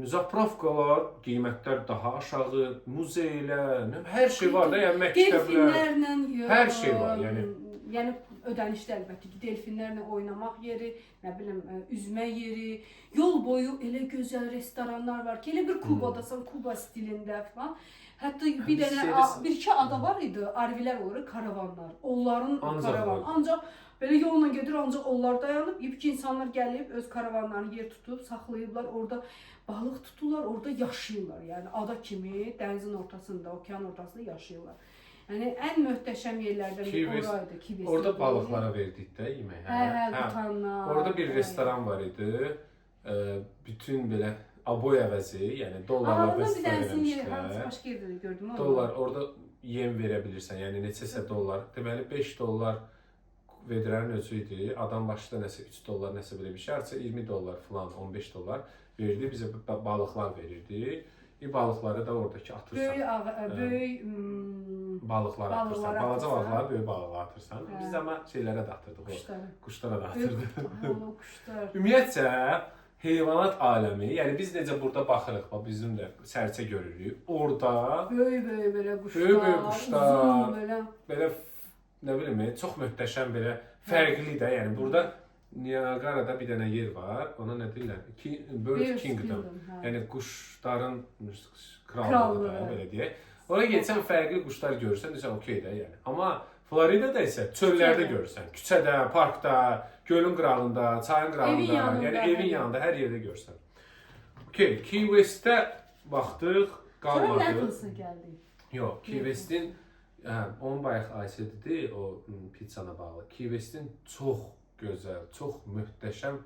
zapravkalar, qiymətlər daha aşağı, muzeylər, hər şey var da, yəni məktəblər. Delfinlərlə, hər şey var, yəni ödənişli əlbəttə ki, delfinlərlə oynamaq yeri, nə bilim, üzmə yeri, yol boyu elə gözəl restoranlar var ki, elə bir Kubadasan, Kuba stilində falan. Hətta bir dənə, bir-iki ada var idi, arvilər olur, karavanlar. Onların karavanı. Ancaq belə yolla gedir, ancaq onlar dayanıb, ki insanlar gəlib, öz karavanlarını yer tutub, saxlayıblar, orada balıq tuturlar, orada yaşayırlar. Yəni ada kimi dənizin ortasında, okean ortasında yaşayırlar. Yəni ən möhtəşəm yerlərdən biri oraydı. Orada balıqlara verdik də yeməyə. Hə, qutanlar. Orada bir restoran var idi. Bütün belə aboy əvəzi, yəni dollarla bəstə eləmişlər. Başqa yerdə də gördüm. Dollar, orada yem verə bilirsən, yəni neçəsə dollar. Deməli $5 vedrənin özü idi. Adam başda nəsə $3 nəsə belə bir şey, artıq $20 falan, $15 verdi, bizə balıqlar verirdi. Balıqları da oradakı atırsan. Böyük balıqlar atırsan. Balaca balıqlar, böyük balıqlar atırsan. Biz amma şeylərə də atırdıq. Quşlara da atırdıq. Ümumiyyətcə heyvanat aləmi, yəni biz necə burada baxırıq, bizim də sərçə görürük. Orada böyük belə quşlar, uzun belə nə bilim, çox möhtəşəm belə fərqli də, yəni burada Niagara'da bir dənə yer var, ona nə deyirlər? Bird Kingdom. Yəni quşların krallığı da, belə deyək. Ora getsən fərqli quşlar görürsən, desən okey də yəni. Amma Floridada isə çöllərdə görürsən, küçədə, parkda, gölün qırağında, çayın qırağında, yəni evin yanında hər yerdə görürsən. Okey, Key Westdə baxdıq, qalmadı. Sonra Naples'a gəldik. Yox, Key Westin onun bayaq Ayşə dedi, o pizzana bağlı. Key Westin çox gözəl, çox möhtəşəm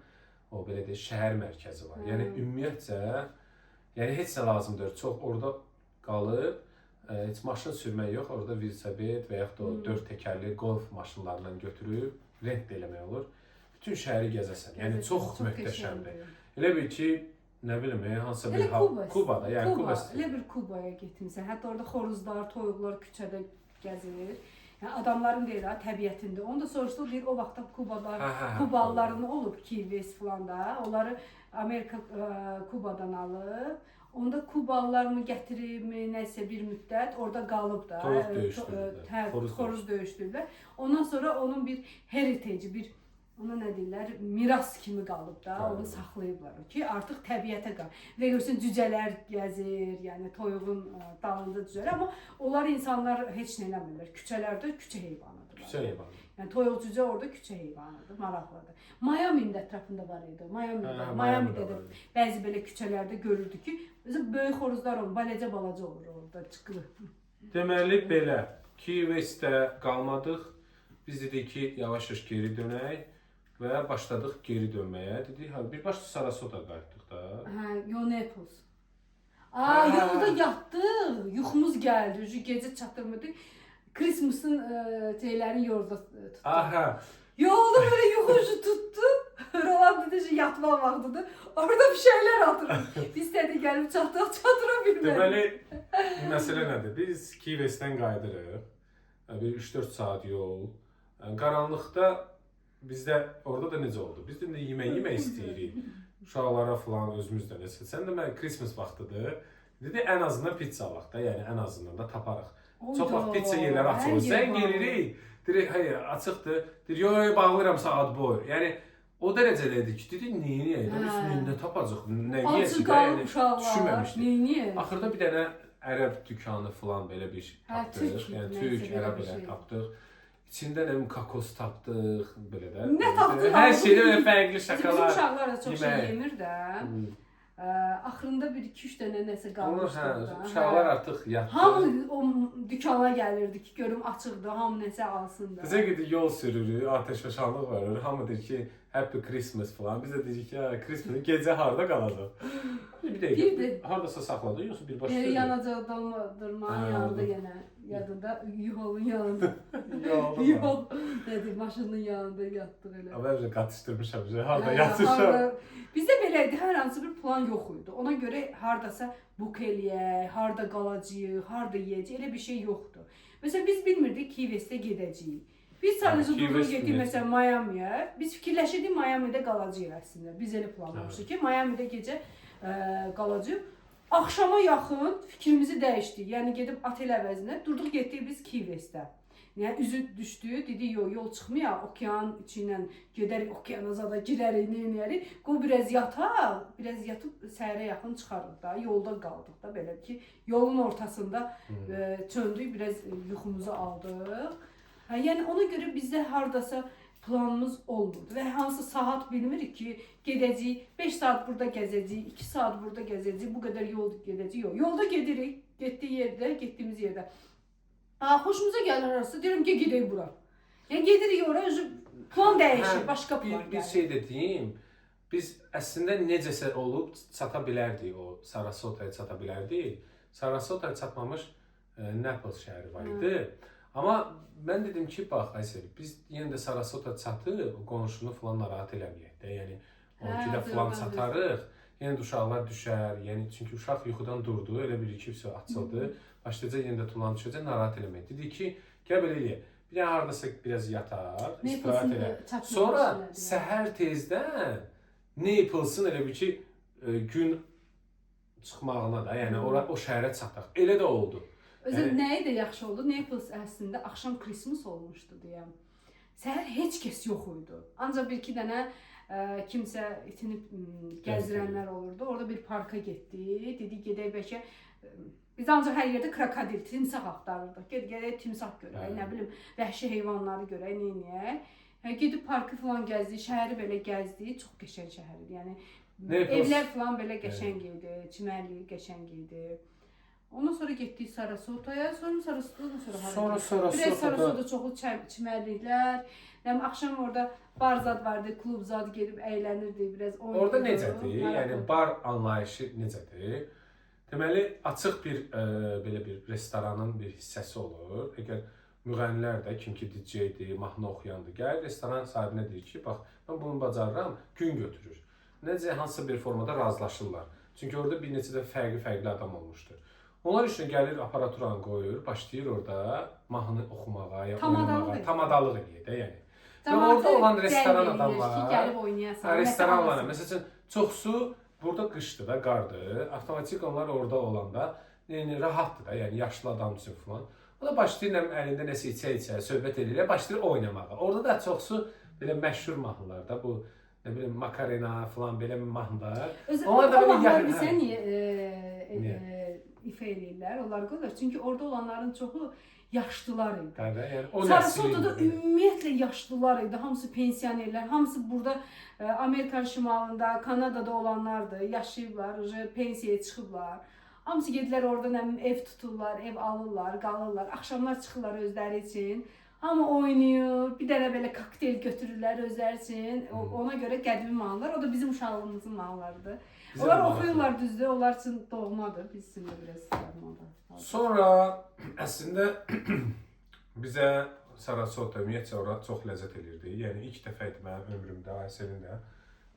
o belə deyək şəhər mərkəzi var. Yəni ümumiyyətcə, yəni heç nə lazım deyil. Çox orada qalıb, heç maşın sürmək yox, orada velosiped və yaxud da o 4 təkərli golf maşınlarından götürüb rent eləmək olur. Bütün şəhəri gəzəsən. Yəni çox möhtəşəmdir. Elə bil ki, nə bilim, hansısa bir Kubada, yəni Kuba. Elə bir Kubaya getmisən. Hətta orada xoruzlar, toyuqlar küçədə gəzir. Yəni adamların deyir ha, təbiətində. Onu da soruşduq, deyir o vaxtda Kubalıların olub Key West falan da. Onları Amerika Kubadan alıb. Onda Kubalılar mı gətirib, nəsə bir müddət orada qalıb da. Xoruz döyüşdürürlər. Ondan sonra onun bir heritage, bir ona nə deyirlər, miras kimi qalıb da, onu saxlayıblar ki, artıq təbiətə qalıb. Və görürsən cücələr gəzir, yəni toyuğun dalında cücələr, amma onlar insanlar heç nə eləmirlər. Küçələrdə küçə heyvanıdır. Küçə heyvanı. Yəni toyuq cücə orada küçə heyvanıdır, maraqlıdır. Miami'nin ətrafında var idi. Miami'də də bəzi belə küçələrdə görürdük ki, böyük xoruzlar olur, balaca olur orada çıxır. Deməli belə, Key Westdə qalmadıq. Biz dedik ki, yavaş-yavaş geri dönək. Və başladıq geri dönməyə. Dedik, birbaşda Sarasota qayıtdıq da. Naples. Yolda yatdıq, yuxumuz gəldi. Gecə çatdırmadı. Christmas'ın şeylərini yolda tutdu. Yolda böyle yuxucu tutdu. Roland dedi ki, yatmaq vaxtıdır. Orada bir şeyler atırdı. Biz dedi gəlib çatıra bilmədik. Deməli, məsələ nədir? Biz Key Westdən qayıdırıq. Bir 3-4 saat yol. Qaranlıqda bizdə orada da necə oldu? Biz də yemək istəyirik. Uşaqlara falan özümüz də nəsə. Sən də mən Christmas vaxtıdır. Dedi ən azından pizza alaq da, yəni ən azından da taparıq. Çox vaxt pizza yerləri açılır. Zəng gelirik. Deyir, hayır, açıqdır. Deyir, yox, bağlayıram saat boyu. Yəni o dərəcədədir ki, dedi, niyə? Nə tapacaq? Nə yeyəcək? Yəni düşünməmişdik. Axırda bir dənə ərəb dükanı falan belə bir tapdıq. Yəni türk, ərəb elə tapdıq. İçində nə kakos tapdıq, belə də. Nə tapdıq? Hər şeydə belə fərqli şakalar. Bizim uşaqlar da çox şey yemir də. Axırında bir 2-3 dənə nəsə qalmışdı. Uşaqlar artıq yatdı. Hamı o dükana gəlirdi ki, görüm açıqdır, hamı nəsə alsın da. Bizə gidik yol sürürük, atəşfəşanlıq var. Hamı deyir ki, Happy Christmas falan. Biz də dedik ki, Christmas gecə harda qalacaq? Bir dəqiqə, haradasa saxladıq, yoxsa birbaşa deyil? Yanacaq dırmanın yanında yenə, yadında, yolun yanında. Yol, nədir, maşının yanında yatdıq elə. Əvvəlcə qatışdırmışam, harada yatmışam. Bizdə belə idi, hər hansı bir plan yox idi. Ona görə haradasa book eləyək, harada qalacağıq, harada yeyəcək, elə bir şey yoxdur. Məsələn, biz bilmirdik Key Westə gedəcəyik. Biz sadəcə durduq getdik məsələn Miami'yə. Biz fikirləşirdik Miami'də qalacağıq əslində. Biz elə planlamışdıq ki, Miami'də gecə qalacağıq. Axşama yaxın fikrimizi dəyişdik. Yəni gedib otel əvəzinə durduq getdik biz Key Westə. Yəni üzü düşdü, dedi yol çıxmayaq, okean içindən gedərik, okeanazada girərik, neyərik. Qoy biraz yataq, biraz yatıb səhərə yaxın çıxarıq da, yolda qaldıq da belə ki, yolun ortasında çöndük, biraz yuxumuzu aldıq. Yəni ona görə bizdə hardasa planımız olmurdu və hansı saat bilmirik ki, gedəcəyik, 5 saat burada gəzəcəyik, 2 saat burada gəzəcəyik, bu qədər yol gedəcəyik. Yox, yolda gedirik, getdiyimiz yerdə. Xoşumuza gəlir arası, deyirəm ki, gedək bura. Yəni gedirik ora, plan dəyişir, başqa plan gəlir. Bir şey də deyim, biz əslində necəsə olub çata bilərdik, o Sarasotaya çata bilərdik. Sarasotaya çatmamış Naples şəhəri var idi. Amma mən dedim ki, bax Aysel, biz yenə də Sarasota çatıb, qonşunu falan narahat eləməyək də. Yəni 12-də falan çatarıq. Yenə də uşaqlar düşər. Yəni çünki uşaq yuxudan durdu, elə bir iki açıldı. Başlayacaq yenə də tulan düşəcək, narahat eləməyək. Dedi ki, gəl belə eləyək. Bir dənə hardasa biraz yataq, istirahət elə. Sonra səhər tezdən Naples'ın elə bir ki, gün çıxmağına da, yəni o şəhərə çataq. Elə də oldu. Özü nəyi də yaxşı oldu? Naples əslində axşam Christmas olmuşdu deyəm. Səhər heç kəs yox idi. Ancaq bir iki dənə kimsə itinib gəzdirənlər olurdu. Orada bir parka getdi. Dedi gedək bəlkə biz ancaq hər yerdə krokodil, timsah axtarırdıq. Gedək timsah görək, nə bilim, vəhşi heyvanları görək, nə edək. Gedib parkı falan gəzdik, şəhəri belə gəzdik. Çox qəşəng şəhər idi. Yəni evlər falan belə qəşəng idi, çimərlik qəşəng idi. Ondan sonra getdik Sarasotaya, sonra Sarasotdan sonra hara? Biraz Sarasota çoxlu çimərliklər. Yəni axşam orada bar zad vardı, klub zad gedib əylənirdik, biraz oynayırdıq. Orada necədir? Yəni bar anlayışı necədir? Deməli, açıq bir belə bir restoranın bir hissəsi olur. Əgər müğənnilər də kim ki DJ-dir, mahnı oxuyandır, gəlir restoran sahibinə deyir ki, bax, mən bunu bacarıram, gün götürür. Necə hansısa bir formada razılaşırlar. Çünki orada bir neçə də fərqli adam olmuşdur. Onlar üçün gəlir aparaturanı qoyur, başlayır orada mahnı oxumağa, ya oynamağa, tamadalıq eləyir də, yəni. Və orada olan restoran adamlar, restoranlar, məsələn, çoxsu burada qışdır da, qardır, avtomatik onlar orada olanda rahatdır da, yəni yaşlı adam üçün falan. O da başlayır əlində nəsə içə, söhbət edir, başlayır oynamağa. Orada da çoxsu belə məşhur mahnılar da, bu nə bilim Makarena falan belə mahnılar. Onlar da belə bizə niyə ifa eləyirlər, onlar qoyurlar. Çünki orada olanların çoxu yaşlılar idi. Yəni Sarasota'da ümumiyyətlə yaşlılar idi. Hamısı pensionerlər, hamısı burada Amerika şimalında, Kanadada olanlardı. Yaşayıblar, pensiyaya çıxıblar. Hamısı gedilər orada ev tuturlar, ev alırlar, qalırlar. Axşamlar çıxırlar özləri üçün. Hamı oynayır, bir dənə belə kokteyl götürürlər özləri üçün. Ona görə qədimi mahnılar. O da bizim uşaqlığımızın mahnılarıdır. Onlar oxuyurlar düzdür, onlar üçün doğmadır. Biz üçün də biraz sarmadır. Sonra əslində bizə Sarasota ümumiyyətcə ora çox ləzzət edirdi. Yəni ilk dəfə idi mənim ömrümdə, Ayselin də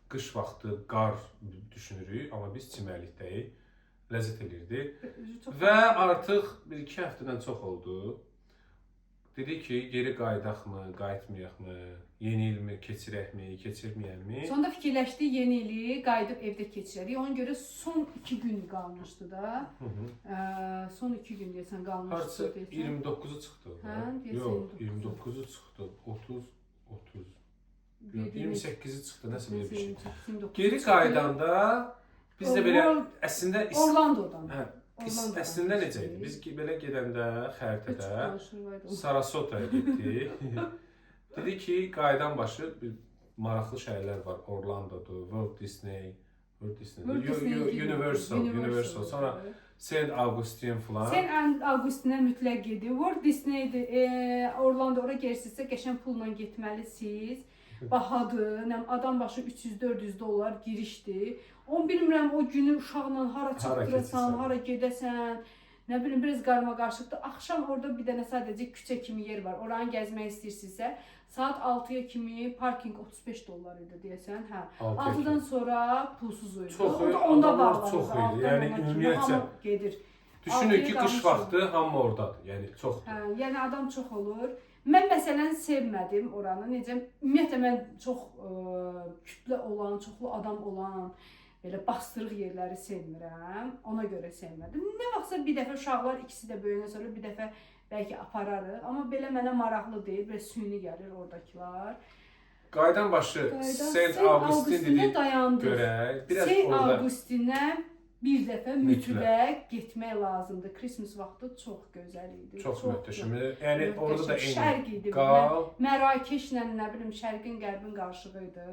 qış vaxtı qar düşünürük, amma biz çimərlikdəyik. Ləzzət edirdi. Və artıq 1-2 həftədən çox oldu. Dedik ki, geri qayıdaqmı, qayıtmayaqmı, yeni ilmi keçirəkmi, keçirməyəkmi? Sonda fikirləşdik yeni ili qayıdıb evdə keçirək. Ona görə son 2 gün qalmışdı da. Son 2 gün deyəsən qalmışdı. Harca 29-u çıxdı. Yox, 29-u çıxdı. 30. 28-i çıxdı, nəsə belə bir şey. Geri qaydanda biz də belə əslində Orlandodan. Əslində necə idi? Biz belə gedəndə xəritədə Sarasotaya getdik. Dedi ki, qaydan başı bir maraqlı şəhərlər var. Orlandodur, Walt Disney, Universal, sonra Saint Augustine falan. Saint Augustine mütləq gedin. Walt Disney'dir. Orlando ora gəlirsinizsə qəşəng pulla getməlisiniz. Bahadır, adam başı 300-400 dollar girişdir. Onu bilmirəm o günü uşaqla hara çatdırasan, hara gedəsən, nə bilim biraz qarmaqarışıqdır. Axşam orada bir dənə sadəcə küçə kimi yer var. Oranı gəzmək istəyirsinizsə, saat 6-ya kimi parking 35 dollar idi deyəsən. Hə. 6-dan sonra pulsuz idi. Çox onda bağlanır. Çox idi. Yəni ümumiyyətcə gedir. Düşünün ki, qış vaxtı hamı ordadır. Yəni çoxdur. Hə, yəni adam çox olur. Mən məsələn sevmədim oranı. Necə? Ümumiyyətlə mən çox kütlə olan, çoxlu adam olan, belə bastırıq yerləri sevmirəm. Ona görə sevmədim. Nə vaxtsa bir dəfə uşaqlar ikisi də böyüyəndən sonra bir dəfə bəlkə apararıq. Amma belə mənə maraqlı deyil, belə süni gəlir oradakılar. Qaydan başı Saint Augustine görək. Saint Augustine bir dəfə mütləq getmək lazımdır. Christmas vaxtı çox gözəl idi. Çox möhtəşəm. Yəni orada da şərq idi. Mərakeşlə nə bilim şərqin qərbin qarşılığı idi.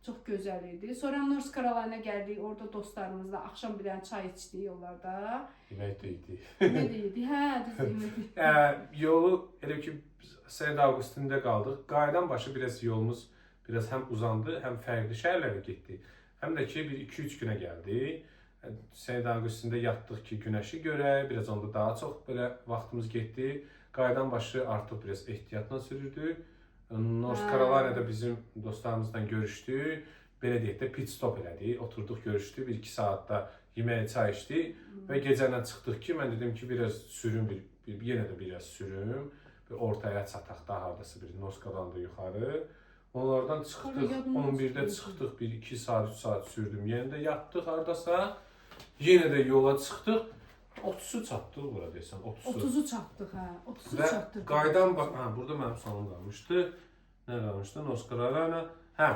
Çox gözəl idi. Sonra North Carolina gəldik. Orada dostlarımızla axşam bir dənə çay içdik yollarda. Yemək də idi. Yemək də idi. Hə, düz yemək. Yolu elə ki Saint Augustine'də qaldıq. Qaydan başı biraz yolumuz biraz həm uzandı, həm fərqli şəhərlərə getdik. Həm də ki bir 2-3 günə gəldik. Saint Augustine'də yatdıq ki, günəşi görək, biraz onda daha çox belə vaxtımız getdi. Qaydan başı artıq biraz ehtiyatla sürürdük. North Carolina'da bizim dostlarımızla görüşdük. Belə deyək də pit stop elədik. Oturduq, görüşdük. 1-2 saatda yeməyə çay içdik və gecədən çıxdıq ki, mən dedim ki, biraz sürüm, yenə də biraz sürüm. Ortaya çataq da hardasa bir North Carolina'da yuxarı. Onlardan çıxdıq, 11-də çıxdıq, 1-2 saat, 3 saat sürdüm. Yenə də yatdıq hardasa. Yenə də yola çıxdıq. 30'u çatdıq bura deyəsən, 30'u. 30'u çatdıq, hə. 30'u çatdıq. Və qaydan bax, burada mənim sualım qalmışdı. Nə qalmışdı? North Carolina. Hə,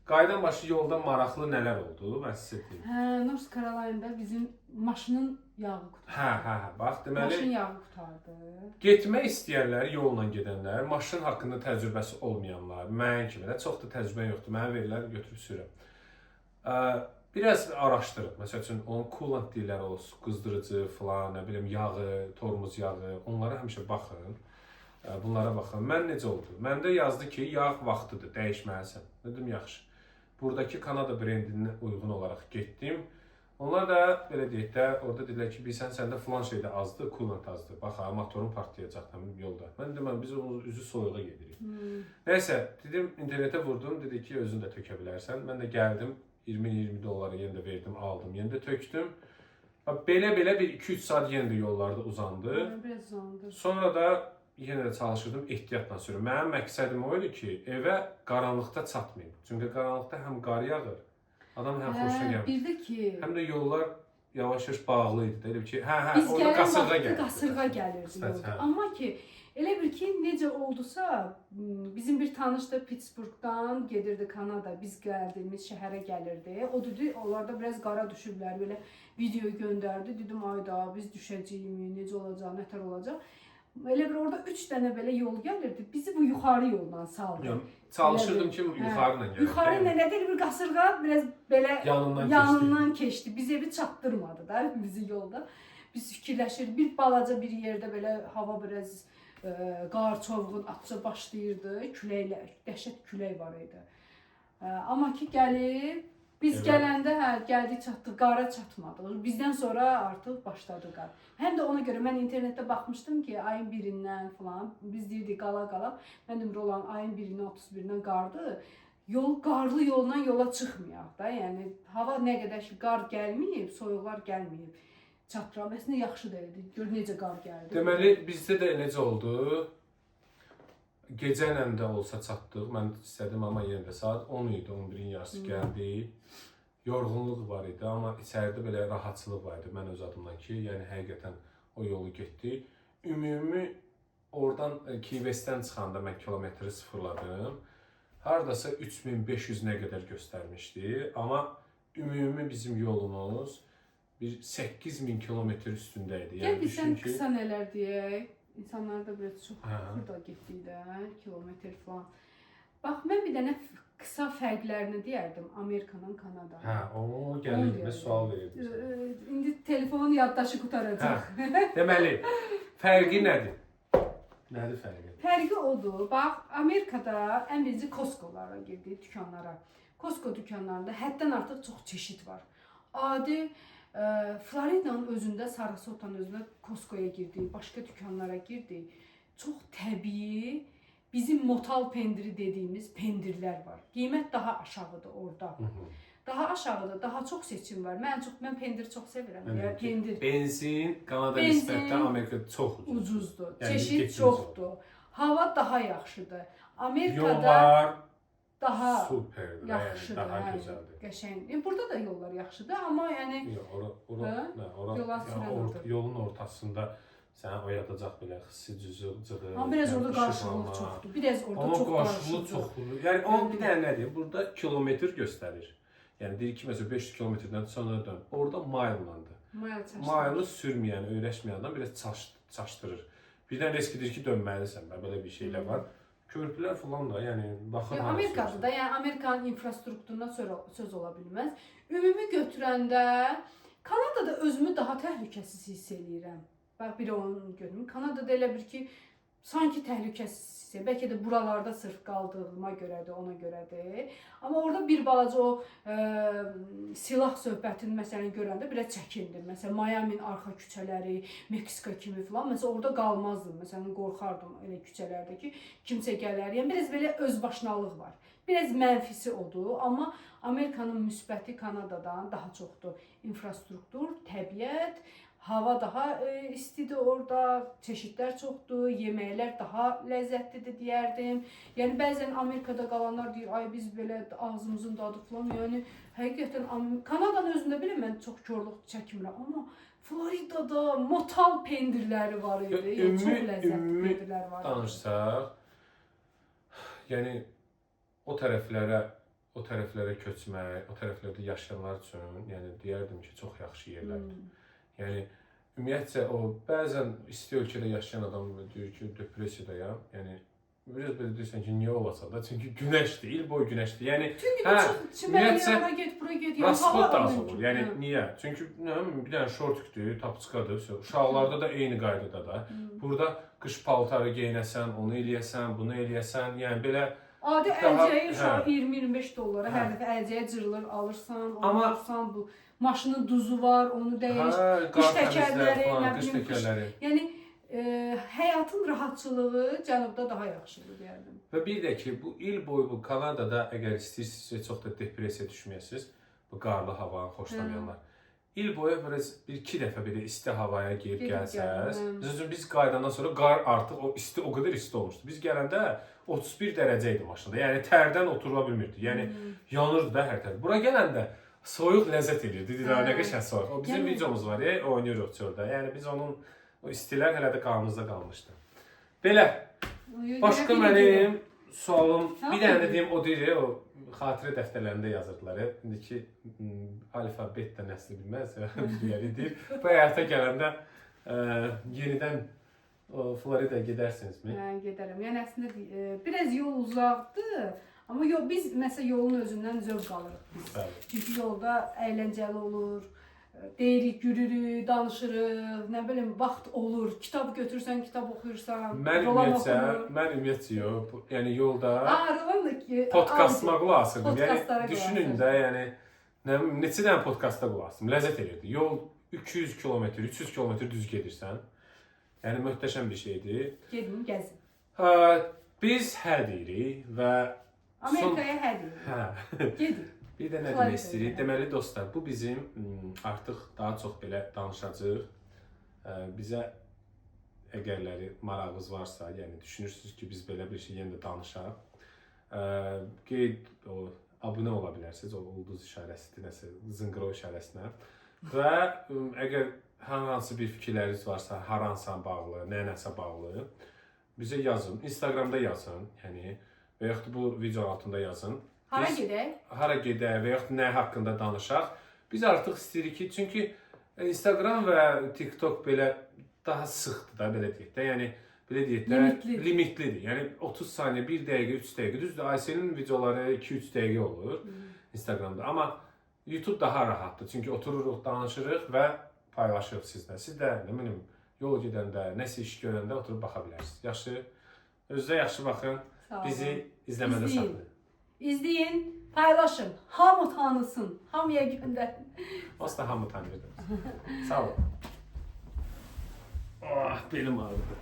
qaydan başı yolda maraqlı nələr oldu? Mən sizə deyim. Hə, North Carolina'da bizim maşının yağı qurtardı. Hə, bax deməli Maşın yağı qurtardı. getmək istəyənlər, yolla gedənlər, maşın haqqında təcrübəsi olmayanlar, mən kimi də çox da təcrübə yoxdur. Mənə verirlər, götürüb sürürəm. Biraz araşdırın. Məsəl üçün onun coolant deyirlər, o qızdırıcı falan, nə bilim yağı, tormuz yağı, onlara həmişə baxın. Bunlara baxın. Mən necə oldu? Məndə yazdı ki, yağ vaxtıdır, dəyişməlisən. Dedim, yaxşı. Buradakı Kanada brendinə uyğun olaraq getdim. Onlar da belə deyək də, orada dedilər ki, bilsən səndə filan şeydə azdır, coolant azdır. Bax, motorun partlayacaq həmin yolda. Mən dedim, biz onun üzü soyuğa gedirik. Nəysə, dedim, internetə vurdum, dedi ki, özün də tökə bilərsən. Mən də gəldim, 20-20 dollara yenə də verdim, aldım, yenə də tökdüm. Belə bir 2-3 saat yenə də yollarda uzandı. Biraz uzandı. Sonra da yenə də çalışırdım ehtiyatla sürüm. Mənim məqsədim o idi ki, evə qaranlıqda çatmayım. Çünki qaranlıqda həm qar yağır, adam həm xoşuna gəlir. Bir də ki, Həm də yollar yavaş-yavaş bağlı idi. Elə bir ki, biz orada gələn qasırğa vaxtı gəlirdi. qasırğa gəlirdi yolda. Hə. Amma ki, elə bir ki, necə oldusa, bizim bir tanış da Pittsburghdan gedirdi Kanada. Biz gəldiyimiz şəhərə gəlirdi. O dedi, onlarda biraz qara düşüblər. Belə video göndərdi. Dedim, ayda biz düşəcəyik, necə olacaq, nətər olacaq. Elə bir orada 3 dənə belə yol gəlirdi. Bizi bu yuxarı yoldan saldı. Yəni, çalışırdım ki, yuxarı ilə gəlir. Yuxarı ilə nə deyil, bir qasırğa biraz belə yanından keçdi. Biz evi çatdırmadı da bizi yolda. Biz fikirləşirdik, bir balaca bir yerdə belə hava biraz qar çovğun atça başlayırdı. Küləklə, dəhşət külək var idi. Amma ki gəlib, biz gələndə gəldik, çatdıq, qara çatmadıq. Bizdən sonra artıq başladı qar. Həm də ona görə mən internetdə baxmışdım ki, ayın 1-dən falan, biz deyirdik qala. Mən dedim, olan ayın 1-dən 31-dən qardı. Qarlı yolla yola çıxmayaq da. Yəni hava nə qədər ki qar gəlməyib, soyuqlar gəlməyib. Çatıram. Əslində yaxşı da idi. Gör necə qar gəldi. Deməli, bizdə də necə oldu? Gecə ilə də olsa çatdıq. Mən istədim, amma yenə də saat 10 idi, 11-in yarısı gəldi. Yorğunluq var idi, amma içəridə belə rahatçılıq var idi mən öz adımdan ki, yəni həqiqətən o yolu getdik. Ümumi oradan Key Westdən çıxanda mən kilometri sıfırladım. Hardasa 3500 nə qədər göstərmişdi, amma ümumi bizim yolumuz bir 8000 kilometr üstündə idi. Gəl biz sən qısa nələr deyək. İnsanlar da biraz çox burada getdik də, kilometr falan. Bax, mən bir dənə qısa fərqlərini deyərdim Amerikanın Kanada. O gəlirdi, sual verirdi. İndi telefonun yaddaşı qutaracaq. Deməli, fərqi nədir? Nədir fərqi? Fərqi odur. Bax, Amerikada ən birinci Costco-lara girdik, dükanlara. Costco dükanlarında həddən artıq çox çeşid var. Adi Floridanın özündə, Sarasotanın özündə Costco-ya girdik, başqa dükanlara girdik. Çox təbii, bizim motal pendiri dediyimiz pendirlər var. Qiymət daha aşağıdır orada. Daha aşağıda daha çox seçim var. Mən pendiri çox sevirəm. Pendir. Benzin Kanada nisbətən Amerikada çox ucuzdur. Çeşid çoxdur. Hava daha yaxşıdır. Amerikada yollar daha superdir, yaxşıdır, daha gözəldir. Qəşəng. Burada da yollar yaxşıdır, amma yəni yolun ortasında səni oyadacaq belə xüsusi cızığı. Amma biraz orada qarşılıq çoxdur. Biraz orada çox qarşılıq çoxdur. Yəni onun bir dənə nədir? Burada kilometr göstərir. Yəni deyir ki, məsələn 500 kilometrdən sonra dön. Orada maylandı. Maylı sürməyən, öyrəşməyəndən biraz çaşdırır. Birdən riskidir ki, dönməlisən. Belə bir şeylər var. Körpülər falan da, yəni baxın. Amerikada da, yəni Amerikanın infrastrukturuna söz ola bilməz. Ümumi götürəndə Kanadada özümü daha təhlükəsiz hiss eləyirəm. Bax, bir onu görürüm. Kanadada elə bir ki, sanki təhlükəsiz hiss eləyirəm. Bəlkə də buralarda sırf qaldığıma görədir, ona görədir. Amma orada bir balaca o silah söhbətini məsələn görəndə biraz çəkindim. Məsələn, Miami'nin arxa küçələri, Meksika kimi falan. Məsələn, orada qalmazdım. Məsələn, qorxardım elə küçələrdəki kimsə gələr. Yəni, biraz belə özbaşınalıq var. Biraz mənfisi odur, amma Amerikanın müsbəti Kanadadan daha çoxdur. İnfrastruktur, təbiət, hava daha istidir orada, çeşidlər çoxdur, yeməklər daha ləzzətlidir deyərdim. Yəni bəzən Amerikada qalanlar deyir, ay biz belə ağzımızın dadı falan. Yəni həqiqətən Kanadanın özündə belə mən çox korluq çəkmirəm, amma Floridada motal pendirləri var idi. Yəni çox ləzzətli pendirlər var idi. Danışsaq, yəni o tərəflərə köçmək, o tərəflərdə yaşayanlar üçün, yəni deyərdim ki, çox yaxşı yerlərdir. Yəni ümumiyyətcə o bəzən isti ölkədə yaşayan adam deyir ki, depressiyadayam. Yəni biraz belə deyirsən ki, niyə olasa da? Çünki günəşdir, il boyu günəşdir. Yəni çimərliyə get, bura get, transport da az olur. Yəni niyə? Çünki bir dənə şortikdir, tapçıqadır. Uşaqlarda da eyni qaydada da. Burada qış paltarı geyinəsən, onu eləyəsən, bunu eləyəsən. Yəni belə adi əlcəyi uşağı 20-25 dollara hər dəfə əlcəyə cırılır, alırsan, onu alırsan, bu maşının duzu var, onu dəyiş, qış təkərləri, nə bilim, yəni həyatın rahatçılığı cənubda daha yaxşıdır deyərdim. Və bir də ki, bu il boyu bu Kanadada əgər istəyirsinizsə çox da depressiyaya düşməyəsiniz, bu qarlı havanı xoşlamayanlar. İl boyu biraz bir-iki dəfə belə isti havaya girib gəlsəz, biz qayıdandan sonra qar artıq o isti o qədər isti olmuşdu. Biz gələndə 31 dərəcə idi maşında. Yəni tərdən oturula bilmirdi. Yəni yanırdı da hər tərəf. Bura gələndə soyuq ləzzət edirdi. Nə qəşəng soyuq. O bizim videomuz var, oynayırıq çöldə. Yəni biz onun o istilər hələ də qanımızda qalmışdı. Belə. Başqa mənim sualım, bir dənə də deyim, o deyir, o xatirə dəftərlərində yazırdılar. İndiki alfabet də nəsli bilməz, deyir. Bu həyata gələndə yenidən Floridaya gedərsinizmi? Gedərəm. Yəni əslində biraz yol uzaqdır. Amma biz məsələn yolun özündən zövq alırıq. Çünki yolda əyləncəli olur. Deyirik, gülürük, danışırıq, nə bilim, vaxt olur. Kitab götürürsən, kitab oxuyursan. Mən ümumiyyətcə yox. Yəni yolda podkastıma qulaq asırdım. Yəni düşünün də, yəni neçə dənə podkasta qulaq asdım. Ləzzət edirdi. Yol 200 kilometr, 300 kilometr düz gedirsən. Yəni möhtəşəm bir şeydir. Gedin, gəzin. Biz hə deyirik və Amerikaya hə deyirik. Gedin. Bir də nə demək istəyirik? Deməli dostlar, bu bizim artıq daha çox belə danışacağıq. Bizə əgərləri marağınız varsa, yəni düşünürsünüz ki, biz belə bir şey yenə də danışaq. Abunə ola bilərsiniz, o ulduz işarəsidir, nəsə zınqrov işarəsinə. Və əgər hər hansı bir fikirləriniz varsa, hər hansısa bağlı, nəsə bağlı, bizə yazın. Instagramda yazın, yəni və yaxud bu video altında yazın. Hara gedək? Hara gedək və yaxud nə haqqında danışaq. Biz artıq istəyirik ki, çünki Instagram və TikTok belə daha sıxdır da, belə deyək də. Yəni, belə deyək də, limitlidir. Yəni, 30 saniyə, 1 dəqiqə, 3 dəqiqə. Düzdür, Ayselin videoları 2-3 dəqiqə olur Instagramda. Amma YouTube daha rahatdır. Çünki otururuq, danışırıq və paylaşırıq sizlə. Siz də, nə bilim, yol gedəndə, nəsə iş görəndə oturub baxa bilərsiniz. Yaxşı, özünüzə yaxşı baxın. Bizi izləmədə saxlayın. İzləyin, paylaşın, hamı tanısın, hamıya göndərin. Onsuz da hamı tanıyırdı. Sağ olun. Belim ağrıdı.